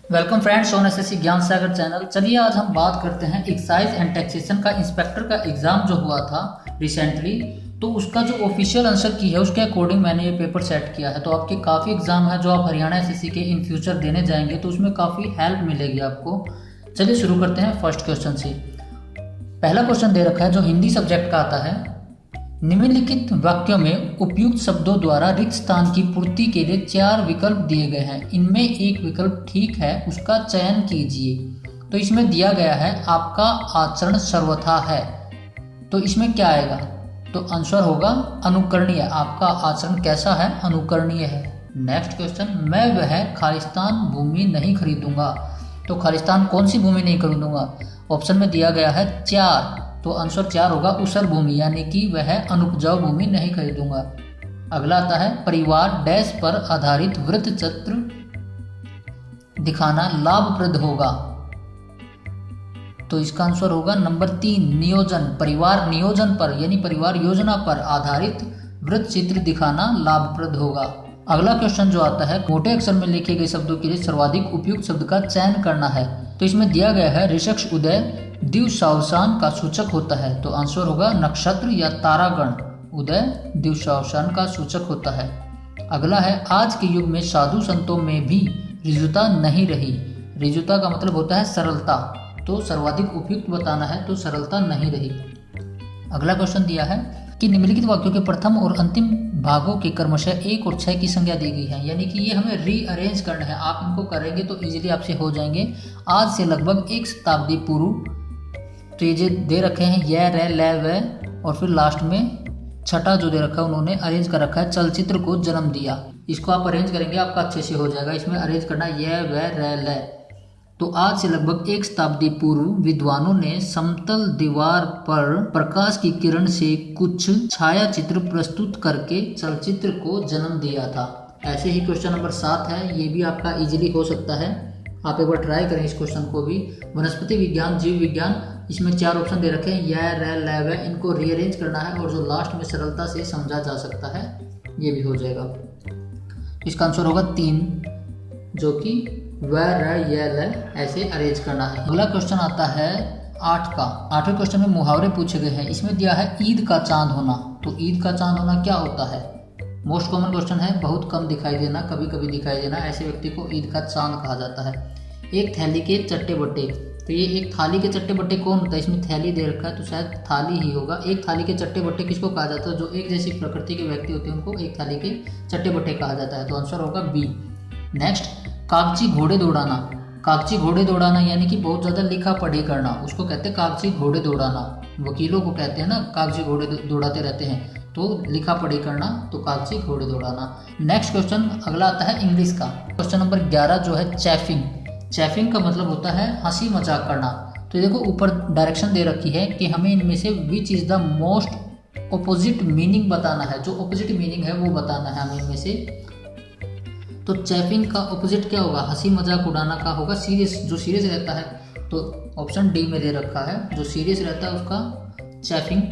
Welcome friends on SSC ज्ञान सागर channel. चलिए आज हम बात करते हैं एक्साइज एंड टैक्सेशन का इंस्पेक्टर का एग्ज़ाम जो हुआ था रिसेंटली, तो उसका जो ऑफिशियल आंसर की है उसके अकॉर्डिंग मैंने ये पेपर सेट किया है। तो आपके काफ़ी एग्ज़ाम है जो आप हरियाणा एसएससी के इन फ्यूचर देने जाएंगे तो उसमें काफ़ी हेल्प मिलेगी आपको। चलिए शुरू करते हैं फर्स्ट क्वेश्चन से। पहला क्वेश्चन दे रखा है जो हिंदी सब्जेक्ट का आता है, निम्नलिखित वाक्यों में उपयुक्त शब्दों द्वारा रिक्त स्थान की पूर्ति के लिए 4 विकल्प दिए गए हैं। इनमें एक विकल्प ठीक है, उसका चयन कीजिए। तो इसमें दिया गया है आपका आचरण सर्वथा है, तो इसमें क्या आएगा? तो आंसर होगा अनुकरणीय। आपका आचरण कैसा है? अनुकरणीय है। नेक्स्ट क्वेश्चन, मैं वह खालिस्तान भूमि नहीं खरीदूंगा। तो खालिस्तान कौन सी भूमि नहीं खरीदूंगा? ऑप्शन में दिया गया है 4, तो आंसर 4 होगा ऊसर भूमि, यानी कि वह अनुपजाऊ भूमि नहीं खरीदूंगा। अगला आता है परिवार डैश पर आधारित वृत्त चित्र दिखाना लाभप्रद होगा। तो इसका आंसर होगा नंबर 3 नियोजन। परिवार नियोजन पर यानी परिवार योजना पर आधारित वृत्त चित्र दिखाना लाभप्रद होगा। अगला क्वेश्चन जो आता है, मोटे अक्षर में लिखे गए शब्दों के लिए सर्वाधिक उपयुक्त शब्द का चयन करना है। तो इसमें दिया गया है ऋषक्ष उदय दिवसावसान का सूचक होता है, तो आंसर होगा नक्षत्र या तारागण। उदय दिवसावसान का सूचक होता है। अगला है आज के युग में साधु संतों में भी ऋजुता नहीं रही। ऋजुता का मतलब होता है सरलता, तो सर्वाधिक उपयुक्त बताना है, तो सरलता नहीं रही। अगला क्वेश्चन दिया है कि निम्नलिखित वाक्यों के प्रथम और अंतिम भागों के क्रमशः 1 और 6 की संज्ञा दी गई है, यानी कि ये हमें रीअरेंज करना है। आप इनको करेंगे तो इजीली आपसे हो जाएंगे। आज से लगभग 1 शताब्दी पूर्व, तो ये जो दे रखे हैं यह रे ले वे, और फिर लास्ट में छठा जो दे रखा है उन्होंने अरेंज कर रखा है चलचित्र को जन्म दिया। इसको आप अरेंज करेंगे आपका अच्छे से हो जाएगा। इसमें अरेंज करना यह वे रे ले। तो आज से लगभग 1 शताब्दी पूर्व विद्वानों ने समतल दीवार पर प्रकाश की किरण से कुछ छाया चित्र प्रस्तुत करके चलचित्र को जन्म दिया था। ऐसे ही क्वेश्चन नंबर 7 है, ये भी आपका इजीली हो सकता है। आप एक बार ट्राई करें इस क्वेश्चन को भी। वनस्पति विज्ञान जीव विज्ञान, इसमें 4 ऑप्शन दे रखे हैं यह रे ले वे, इनको रीअरेंज करना है और जो लास्ट में सरलता से समझा जा सकता है ये भी हो जाएगा। इसका आंसर होगा 3, जो कि वह रे ये ले ऐसे अरेंज करना है। अगला क्वेश्चन आता है 8 का। 8वें क्वेश्चन में मुहावरे पूछे गए हैं। इसमें दिया है ईद का चांद होना। तो ईद का चांद होना क्या होता है? मोस्ट कॉमन क्वेश्चन है, बहुत कम दिखाई देना, कभी कभी दिखाई देना, ऐसे व्यक्ति को ईद का चांद कहा जाता है। एक थैली के चट्टे बट्टे, तो ये एक थाली के चट्टे बट्टे कौन होता है? इसमें थैली दे रखा है तो शायद थाली ही होगा। एक थाली के चट्टे बट्टे किसको कहा जाता है? जो एक जैसी प्रकृति के व्यक्ति होते हैं उनको एक थाली के चट्टे बट्टे कहा जाता है, तो आंसर होगा बी। नेक्स्ट, कागजी घोड़े दौड़ाना। कागजी घोड़े दौड़ाना यानी कि बहुत ज़्यादा लिखा पढ़ी करना, उसको कहते हैं कागजी घोड़े दौड़ाना। वकीलों को कहते हैं ना कागजी घोड़े दौड़ाते रहते हैं, तो लिखा पढ़ी करना, तो कागजी घोड़े दौड़ाना। नेक्स्ट क्वेश्चन अगला आता है इंग्लिश का। क्वेश्चन नंबर 11 जो है चैफिंग। चैफिंग का मतलब होता है हंसी मजाक करना। तो देखो ऊपर डायरेक्शन दे रखी है कि हमें इनमें से which is the most opposite meaning बताना है। जो ऑपोजिट मीनिंग है वो बताना है हमें इनमें से। तो चैफिंग का ऑपोजिट क्या होगा? हंसी मजाक उड़ाना का होगा सीरियस, जो सीरियस रहता है। तो ऑप्शन डी में दे रखा है, जो सीरियस रहता है उसका चैफिंग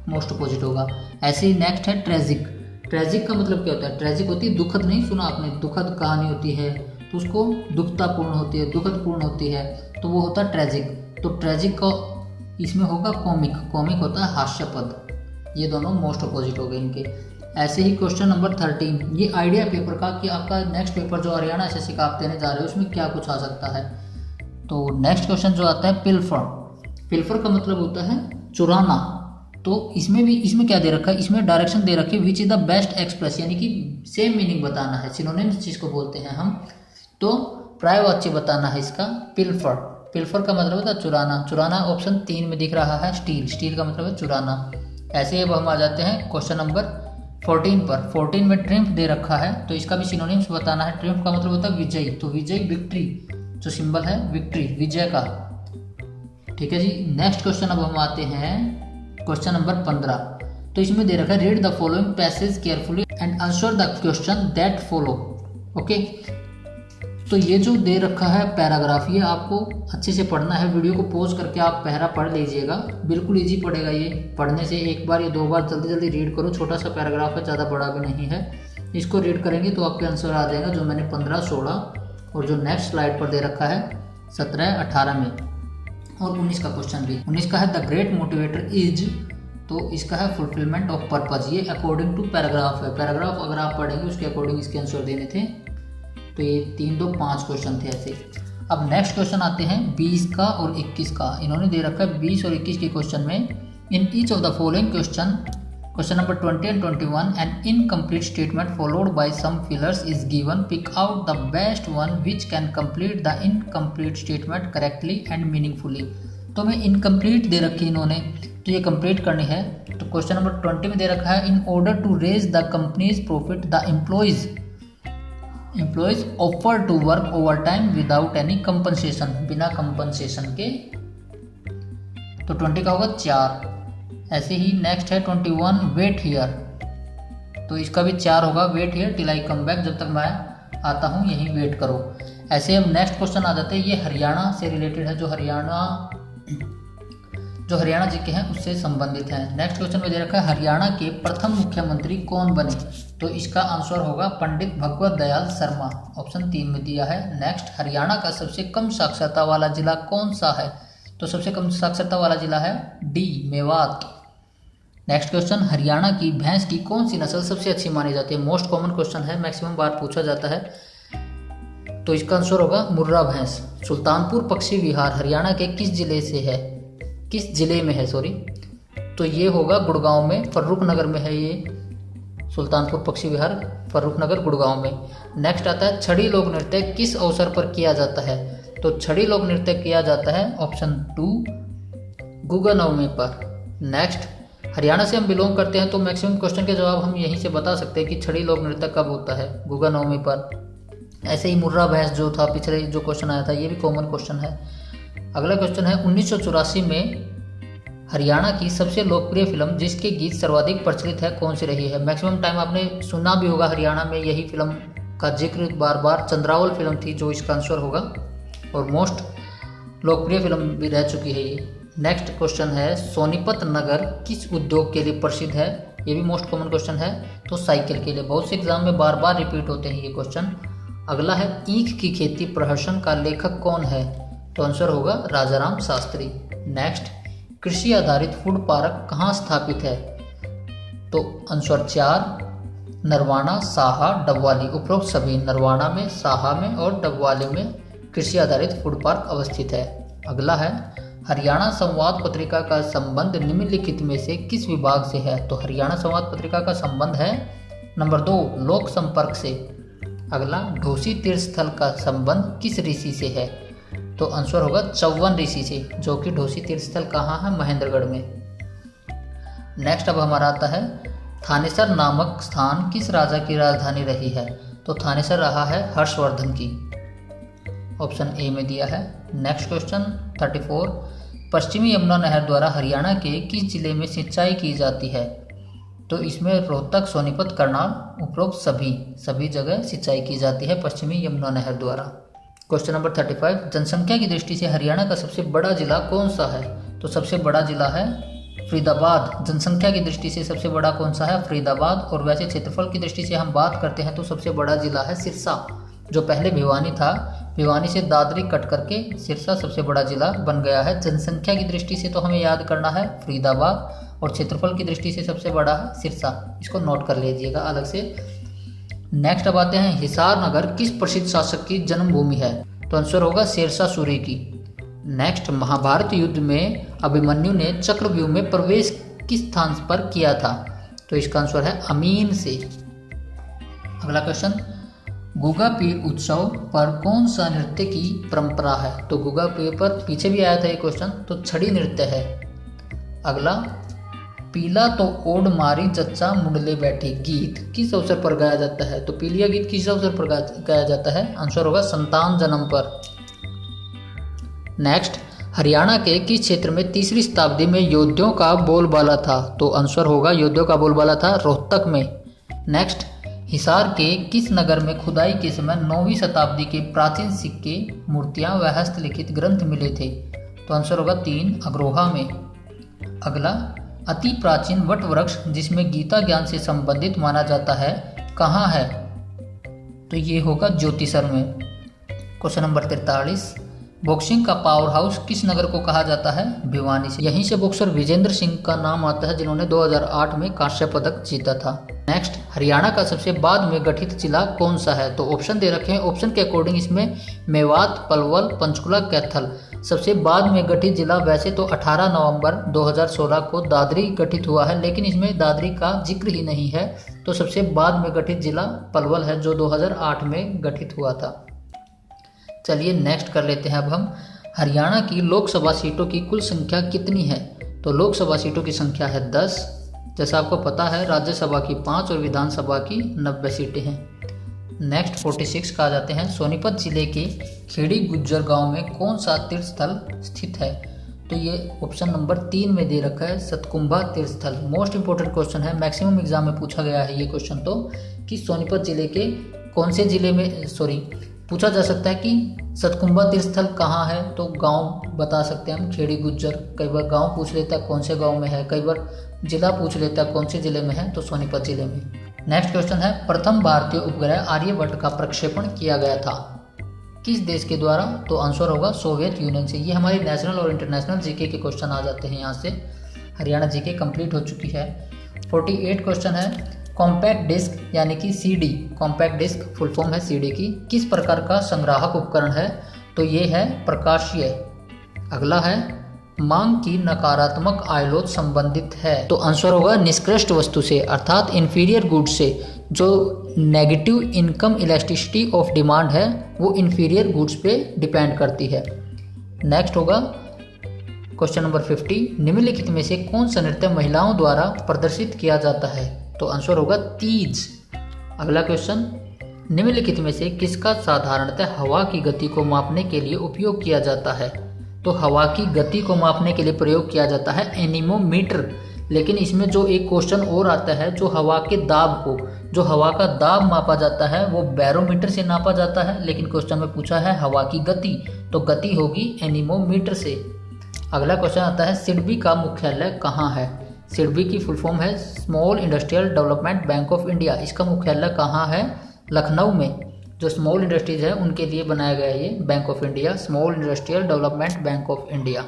मोस्ट अपोजिट होगा। ऐसे ही नेक्स्ट है ट्रेजिक। ट्रेजिक का मतलब क्या होता है? ट्रेजिक होती है दुखद, नहीं सुना आपने? दुखद कहानी होती है तो उसको दुखतापूर्ण होती है, दुखदपूर्ण होती है, तो वो होता है ट्रेजिक। तो ट्रेजिक का इसमें होगा कॉमिक। कॉमिक होता है हास्यपद। ये दोनों मोस्ट अपोजिट हो गए इनके। ऐसे ही क्वेश्चन नंबर 13, ये आइडिया पेपर का कि आपका नेक्स्ट पेपर जो हरियाणा एसएससी का आप देने जा रहे हो उसमें क्या कुछ आ सकता है। तो नेक्स्ट क्वेश्चन जो आता है पिल्फर। पिल्फर का मतलब होता है चुराना। तो इसमें क्या दे रखा है? इसमें डायरेक्शन दे रखी है which is the best express, यानी कि सेम मीनिंग बताना है। सिनोनिम्स जिसको बोलते हैं हम, तो पर्यायवाच्य बताना है इसका पिल्फर। पिल्फर का मतलब होता है चुराना। चुराना ऑप्शन 3 में दिख रहा है स्टील। स्टील का मतलब है चुराना। ऐसे ही अब हम आ जाते हैं क्वेश्चन नंबर 14 पर। 14 में ट्रिम्फ दे रखा है, तो इसका भी सिनोनिम्स बताना है। ट्रिम्फ का मतलब होता है विजय। तो विजय विक्ट्री, जो सिंबल है विक्ट्री विजय का। ठीक है जी। नेक्स्ट क्वेश्चन अब हम आते हैं क्वेश्चन नंबर 15। तो इसमें दे रखा है read the following passage carefully and answer the question that follow. Okay, तो ये जो दे रखा है पैराग्राफ, ये आपको अच्छे से पढ़ना है। वीडियो को पॉज करके आप पहरा पढ़ लीजिएगा, बिल्कुल इजी पड़ेगा ये। पढ़ने से 1 बार या 2 बार जल्दी जल्दी रीड करो। छोटा सा पैराग्राफ है, ज़्यादा बड़ा भी नहीं है। इसको रीड करेंगे तो आपके आंसर आ जाएगा, जो मैंने 15, 16 और जो नेक्स्ट स्लाइड पर दे रखा है 17, 18 में, और 19 का क्वेश्चन भी। 19 का है द ग्रेट मोटिवेटर इज, तो इसका है फुलफिलमेंट ऑफ पर्पज। ये अकॉर्डिंग टू पैराग्राफ है, पैराग्राफ अगर आप पढ़ेंगे उसके अकॉर्डिंग इसके आंसर देने थे। तो ये 3, 2, 5 क्वेश्चन थे ऐसे। अब नेक्स्ट क्वेश्चन आते हैं 20 का और 21 का। इन्होंने दे रखा है 20 और 21 के क्वेश्चन में, in each of the following question number 20 and 21 an incomplete statement followed by some fillers is given, pick out the best one which can complete the incomplete statement correctly and meaningfully. तो मैं incomplete दे रखी इन्होंने, तो ये complete करनी है। तो question number 20 में दे रखा है in order to raise the company's profit the employees offer to work overtime without any compensation, बिना कंपनसेशन के। तो 20 का होगा 4। ऐसे ही नेक्स्ट है 21 वेट हियर, तो इसका भी 4 होगा, wait here till I come back, जब तक मैं आता हूँ यहीं वेट करो। ऐसे अब नेक्स्ट क्वेश्चन आ जाते हैं, ये हरियाणा से रिलेटेड है, जो हरियाणा जी के हैं उससे संबंधित है। नेक्स्ट क्वेश्चन में दे रखा है हरियाणा के प्रथम मुख्यमंत्री कौन बने, तो इसका आंसर होगा पंडित भगवत दयाल शर्मा, ऑप्शन 3 में दिया है। नेक्स्ट, हरियाणा का सबसे कम साक्षरता वाला जिला कौन सा है, तो सबसे कम साक्षरता वाला जिला है D, Mewat. Next question, Haryana की भैंस की कौन सी नस्ल सबसे अच्छी मानी जाती है, मोस्ट कॉमन क्वेश्चन है, मैक्सिमम बार पूछा जाता है। तो इसका आंसर होगा मुर्रा भैंस। सुल्तानपुर पक्षी विहार हरियाणा के किस जिले में है सॉरी, तो ये होगा गुड़गांव में, फर्रुखनगर में है ये सुल्तानपुर पक्षी विहार, फर्रुखनगर गुड़गांव में। नेक्स्ट आता है छड़ी लोक नृत्य किस अवसर पर किया जाता है, तो छड़ी लोक नृत्य किया जाता है ऑप्शन 2 गुगा नवमी पर। नेक्स्ट, हरियाणा से हम बिलोंग करते हैं तो मैक्सिमम क्वेश्चन के जवाब हम यहीं से बता सकते हैं कि छड़ी लोक नृत्य कब होता है, गुगा नवमी पर। ऐसे ही मुर्रा भैंस जो था पिछले जो क्वेश्चन आया था, ये भी कॉमन क्वेश्चन है। अगला क्वेश्चन है 1984 में हरियाणा की सबसे लोकप्रिय फिल्म जिसके गीत सर्वाधिक प्रचलित है कौन सी रही है। मैक्सिमम टाइम आपने सुना भी होगा, हरियाणा में यही फिल्म का जिक्र बार बार, चंद्रावल फिल्म थी जो इसका आंसर होगा, और मोस्ट लोकप्रिय फिल्म भी रह चुकी है ये। नेक्स्ट क्वेश्चन है सोनीपत नगर किस उद्योग के लिए प्रसिद्ध है, ये भी मोस्ट कॉमन क्वेश्चन है, तो साइकिल के लिए। बहुत से एग्जाम में बार बार रिपीट होते हैं ये क्वेश्चन। अगला है ईख की खेती प्रहसन का लेखक कौन है, तो आंसर होगा राजाराम शास्त्री। नेक्स्ट, कृषि आधारित फूड पार्क कहाँ स्थापित है, तो आंसर 4 नरवाना, साहा, डबवाली। उपरोक्त सभी नरवाना में, साहा में और डबवाली में कृषि आधारित फूड पार्क अवस्थित है। अगला है हरियाणा संवाद पत्रिका का संबंध निम्नलिखित में से किस विभाग से है, तो हरियाणा संवाद पत्रिका का संबंध है नंबर 2 लोक संपर्क से। अगला, ढोसी तीर्थ स्थल का संबंध किस ऋषि से है, तो आंसर होगा चौवन ऋषि से, जो कि ढोसी तीर्थ स्थल कहाँ है, महेंद्रगढ़ में। नेक्स्ट अब हमारा आता है थानेसर नामक स्थान किस राजा की राजधानी रही है, तो थानेसर रहा है हर्षवर्धन की, ऑप्शन ए में दिया है। नेक्स्ट क्वेश्चन 34, पश्चिमी यमुना नहर द्वारा हरियाणा के किस जिले में सिंचाई की जाती है, तो इसमें रोहतक, सोनीपत, करनाल, उपरोक्त सभी जगह सिंचाई की जाती है पश्चिमी यमुना नहर द्वारा। क्वेश्चन नंबर 35, जनसंख्या की दृष्टि से हरियाणा का सबसे बड़ा जिला कौन सा है, तो सबसे बड़ा जिला है फरीदाबाद। जनसंख्या की दृष्टि से सबसे बड़ा कौन सा है, फरीदाबाद। और वैसे क्षेत्रफल की दृष्टि से हम बात करते हैं तो सबसे बड़ा जिला है सिरसा, जो पहले भिवानी था, भिवानी से दादरी कट करके सिरसा सबसे बड़ा जिला बन गया है। जनसंख्या की दृष्टि से तो हमें याद करना है फरीदाबाद, और क्षेत्रफल की दृष्टि से सबसे बड़ा है सिरसा, इसको नोट कर लीजिएगा अलग से। नेक्स्ट अब आते हैं हिसार नगर किस प्रसिद्ध शासक की जन्मभूमि है, तो आंसर होगा शेरशाह सूरी की। नेक्स्ट, महाभारत युद्ध में अभिमन्यु ने चक्रव्यूह में प्रवेश किस स्थान पर किया था, तो इसका आंसर है अमीन से। अगला क्वेश्चन, गुगा पीर उत्सव पर कौन सा नृत्य की परंपरा है, तो गुगा पीर पर पीछे भी आया था ये क्वेश्चन, तो छड़ी नृत्य है। अगला, पीला तो ओड मारी जच्चा मुंडले बैठी गीत किस अवसर पर गाया जाता है, तो पीलिया गीत किस अवसर पर गाया जाता है, आंसर होगा संतान जन्म पर। नेक्स्ट, हरियाणा के किस क्षेत्र में 3री शताब्दी में योद्धियों का बोलबाला था, तो आंसर होगा योद्धियों का बोलबाला था रोहतक में। नेक्स्ट, हिसार के किस नगर में खुदाई के समय 9वीं शताब्दी के प्राचीन सिक्के, मूर्तियां व हस्तलिखित ग्रंथ मिले थे, तो आंसर होगा 3 अग्रोहा में। अगला, अति प्राचीन वट वृक्ष जिसमें गीता ज्ञान से संबंधित माना जाता है कहाँ है, तो ये होगा ज्योतिसर में। क्वेश्चन नंबर 43, बॉक्सिंग का पावर हाउस किस नगर को कहा जाता है? भिवानी से। यहीं से बॉक्सर विजेंद्र सिंह का नाम आता है जिन्होंने 2008 में कांस्य पदक जीता था। नेक्स्ट, हरियाणा का सबसे बाद में गठित जिला कौन सा है? तो ऑप्शन दे रखे हैं, ऑप्शन के अकॉर्डिंग इसमें मेवात, पलवल, पंचकुला, कैथल। सबसे बाद में गठित जिला वैसे तो 18 नवंबर 2016 को दादरी गठित हुआ है, लेकिन इसमें दादरी का जिक्र ही नहीं है, तो सबसे बाद में गठित जिला पलवल है जो 2008 में गठित हुआ था। चलिए नेक्स्ट कर लेते हैं अब हम, हरियाणा की लोकसभा सीटों की कुल संख्या कितनी है? तो लोकसभा सीटों की संख्या है 10। जैसा आपको पता है राज्यसभा की 5 और विधानसभा की 90 सीटें हैं। नेक्स्ट 46 का आ जाते हैं, सोनीपत जिले के खेड़ी गुज्जर गांव में कौन सा तीर्थ स्थल स्थित है? तो ये ऑप्शन नंबर 3 में दे रखा है, सतकुंभा तीर्थ स्थल। मोस्ट इंपोर्टेंट क्वेश्चन है, मैक्सिमम एग्जाम में पूछा गया है ये क्वेश्चन, तो कि सोनीपत जिले के कौन से जिले में पूछा जा सकता है कि सतकुंभा तीर्थ स्थल कहाँ है, तो गांव बता सकते हैं हम, खेड़ी गुज्जर। कई बार गांव पूछ लेता है कौन से गांव में है, कई बार जिला पूछ लेता है कौन से जिले में है, तो सोनीपत जिले में। नेक्स्ट क्वेश्चन है, प्रथम भारतीय उपग्रह आर्यभट्ट का प्रक्षेपण किया गया था किस देश के द्वारा? तो आंसर होगा सोवियत यूनियन से। ये हमारी नेशनल और इंटरनेशनल जीके के क्वेश्चन आ जाते हैं यहाँ से। हरियाणा जीके कंप्लीट हो चुकी है। 48 क्वेश्चन है, कॉम्पैक्ट डिस्क यानी कि CD, compact disc full form है सीडी की, किस प्रकार का संग्राहक उपकरण है? तो ये है प्रकाशीय। अगला है, मांग की नकारात्मक आयलोच संबंधित है, तो आंसर होगा निष्कृष्ट वस्तु से, अर्थात इंफीरियर गुड्स से। जो negative income elasticity of demand है वो इंफीरियर गुड्स पे डिपेंड करती है। नेक्स्ट होगा क्वेश्चन नंबर 50, निम्नलिखित में से कौन सा नृत्य महिलाओं द्वारा प्रदर्शित किया जाता है? तो आंसर होगा तीज। अगला क्वेश्चन, निम्नलिखित में से किसका साधारणतः हवा की गति को मापने के लिए उपयोग किया जाता है? तो हवा की गति को मापने के लिए प्रयोग किया जाता है एनीमोमीटर। लेकिन इसमें जो एक क्वेश्चन और आता है, जो हवा के दाब को, जो हवा का दाब मापा जाता है वो बैरोमीटर से नापा जाता है, लेकिन क्वेश्चन में पूछा है हवा की गति, तो गति होगी एनीमोमीटर से। अगला क्वेश्चन आता है, सिडबी का मुख्यालय कहाँ है? सिडबी की फुल फॉर्म है small industrial development bank of India. इसका मुख्यालय कहाँ है? लखनऊ में। जो स्मॉल इंडस्ट्रीज है उनके लिए बनाया गया है ये bank of India, small industrial development bank of India.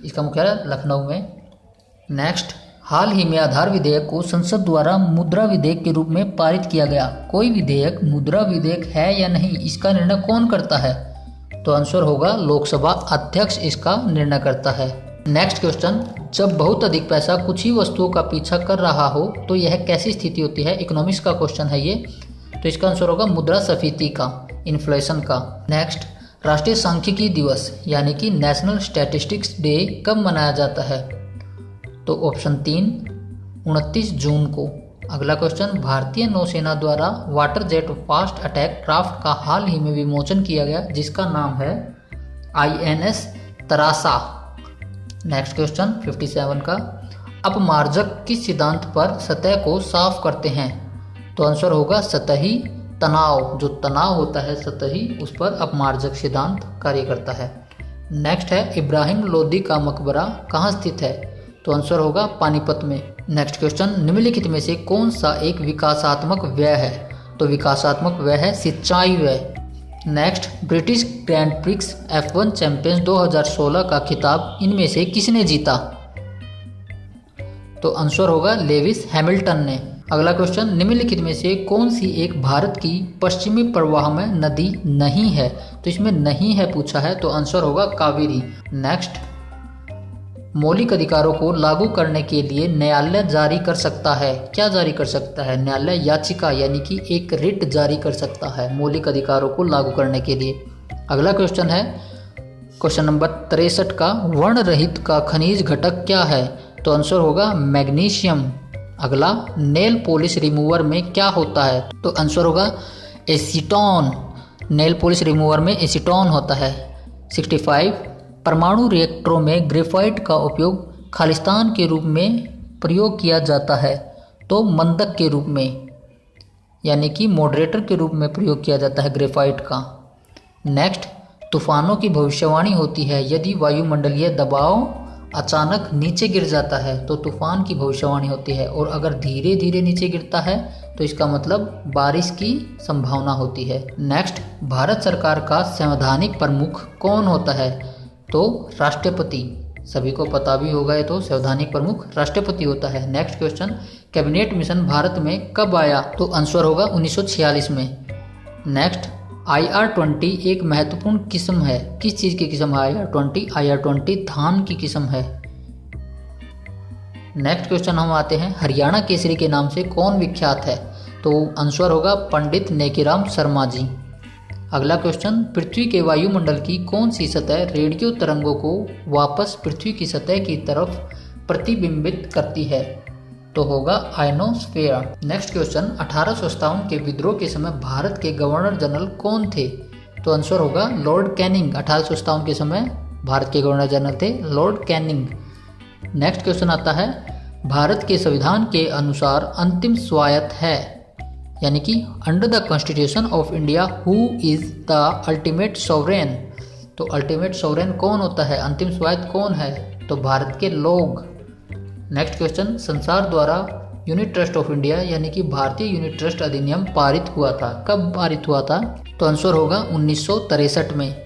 इसका मुख्यालय लखनऊ में। नेक्स्ट, हाल ही में आधार विधेयक को संसद द्वारा मुद्रा विधेयक के रूप में पारित किया गया। कोई विधेयक मुद्रा विधेयक है या नहीं, इसका निर्णय कौन करता है? तो आंसर होगा लोकसभा अध्यक्ष इसका निर्णय करता है। नेक्स्ट क्वेश्चन, जब बहुत अधिक पैसा कुछ ही वस्तुओं का पीछा कर रहा हो तो यह कैसी स्थिति होती है? इकोनॉमिक्स का क्वेश्चन है ये, तो इसका आंसर होगा मुद्रास्फीति का, इन्फ्लेशन का। नेक्स्ट, राष्ट्रीय सांख्यिकी दिवस यानी कि नेशनल स्टैटिस्टिक्स डे कब मनाया जाता है? तो ऑप्शन 3, 29 जून को। अगला क्वेश्चन, भारतीय नौसेना द्वारा water jet fast attack craft का हाल ही में विमोचन किया गया जिसका नाम है INS तरासा। नेक्स्ट क्वेश्चन 57 का, अपमार्जक किस सिद्धांत पर सतह को साफ करते हैं? तो आंसर होगा सतही तनाव। जो तनाव होता है सतही, उस पर अपमार्जक सिद्धांत कार्य करता है। नेक्स्ट है, इब्राहिम लोदी का मकबरा कहाँ स्थित है? तो आंसर होगा पानीपत में। नेक्स्ट क्वेश्चन, निम्नलिखित में से कौन सा एक विकासात्मक व्यय है? तो विकासात्मक व्यय है सिंचाई व्यय। Next, British grand prix F1 champions 2016 का खिताब इनमें से किसने जीता? तो आंसर होगा लेविस हैमिल्टन ने। अगला क्वेश्चन, निम्नलिखित में से कौन सी एक भारत की पश्चिमी प्रवाह में नदी नहीं है? तो इसमें नहीं है पूछा है, तो आंसर होगा कावेरी। नेक्स्ट, मौलिक अधिकारों को लागू करने के लिए न्यायालय जारी कर सकता है, क्या जारी कर सकता है? न्यायालय याचिका यानी कि एक रिट जारी कर सकता है मौलिक अधिकारों को लागू करने के लिए। अगला क्वेश्चन है क्वेश्चन नंबर 63 का, वर्ण रहित का खनिज घटक क्या है? तो आंसर होगा मैग्नीशियम। अगला, नेल पॉलिश रिमूवर में क्या होता है? तो आंसर होगा एसीटोन। नेल पॉलिश रिमूवर में एसीटोन होता है। 65, परमाणु रिएक्टरों में ग्रेफाइट का उपयोग खालिस्तान के रूप में प्रयोग किया जाता है, तो मंदक के रूप में यानी कि मॉडरेटर के रूप में प्रयोग किया जाता है ग्रेफाइट का। नेक्स्ट, तूफानों की भविष्यवाणी होती है यदि वायुमंडलीय दबाव अचानक नीचे गिर जाता है तो तूफान की भविष्यवाणी होती है, और अगर धीरे धीरे नीचे गिरता है तो इसका मतलब बारिश की संभावना होती है। नेक्स्ट, भारत सरकार का संवैधानिक प्रमुख कौन होता है? तो राष्ट्रपति। सभी को पता भी होगा ये तो, संवैधानिक प्रमुख राष्ट्रपति होता है। Next question, cabinet mission Bharat में कब आया? तो आंसर होगा 1946 में। नेक्स्ट, IR-20 एक महत्वपूर्ण किस्म है। किस चीज़ की किस्म है IR-20? IR-20 धान की किस्म है। नेक्स्ट क्वेश्चन हम आते हैं, हरियाणा केसरी के नाम से कौन विख्यात है? तो आंसर होगा पंडित नेकीराम शर्मा जी। अगला क्वेश्चन, पृथ्वी के वायुमंडल की कौन सी सतह रेडियो तरंगों को वापस पृथ्वी की सतह की तरफ प्रतिबिंबित करती है? तो होगा आयनोस्फीयर। नेक्स्ट क्वेश्चन, 1857 के विद्रोह के समय भारत के गवर्नर जनरल कौन थे? तो आंसर होगा लॉर्ड कैनिंग। 1857 के समय भारत के गवर्नर जनरल थे लॉर्ड कैनिंग। नेक्स्ट क्वेश्चन आता है, भारत के संविधान के अनुसार अंतिम स्वायत्त है, यानी कि under the constitution of India who is the ultimate sovereign? तो अल्टीमेट सोवरेन कौन होता है, अंतिम स्वायत्त कौन है? तो भारत के लोग। नेक्स्ट क्वेश्चन, संसार द्वारा यूनिट ट्रस्ट ऑफ इंडिया यानी कि भारतीय यूनिट ट्रस्ट अधिनियम पारित हुआ था। कब पारित हुआ था? तो आंसर होगा 1963 में।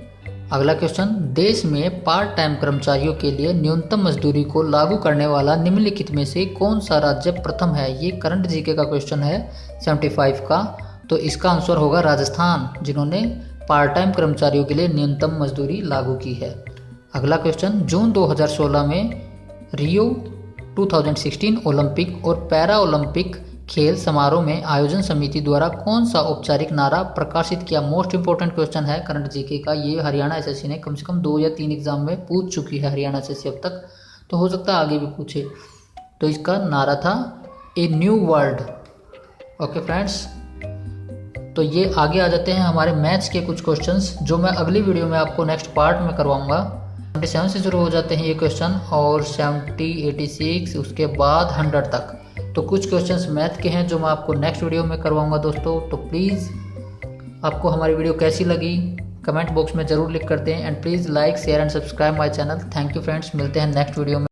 अगला क्वेश्चन, देश में पार्ट टाइम कर्मचारियों के लिए न्यूनतम मजदूरी को लागू करने वाला निम्नलिखित में से कौन सा राज्य प्रथम है? ये करंट जीके का क्वेश्चन है 75 का। तो इसका आंसर होगा राजस्थान, जिन्होंने पार्ट टाइम कर्मचारियों के लिए न्यूनतम मजदूरी लागू की है। अगला क्वेश्चन, जून 2016 में रियो 2016 ओलंपिक और पैरा ओलंपिक खेल समारोह में आयोजन समिति द्वारा कौन सा औपचारिक नारा प्रकाशित किया? मोस्ट इंपोर्टेंट क्वेश्चन है करंट जीके का। ये हरियाणा एसएससी ने कम से कम 2 या 3 एग्जाम में पूछ चुकी है हरियाणा एसएससी अब तक, तो हो सकता है आगे भी पूछे। तो इसका नारा था a new world. Okay friends, तो ये आगे आ जाते हैं हमारे मैथ्स के कुछ क्वेश्चंस, जो मैं अगली वीडियो में आपको नेक्स्ट पार्ट में करवाऊंगा। 77 से शुरू हो जाते हैं ये क्वेश्चन और 70, 86, उसके बाद 100 तक। तो कुछ क्वेश्चंस मैथ के हैं जो मैं आपको नेक्स्ट वीडियो में करवाऊंगा दोस्तों। तो प्लीज़ आपको हमारी वीडियो कैसी लगी कमेंट बॉक्स में ज़रूर लिख कर दें, and please like share and subscribe my channel. Thank you friends, मिलते हैं नेक्स्ट वीडियो में।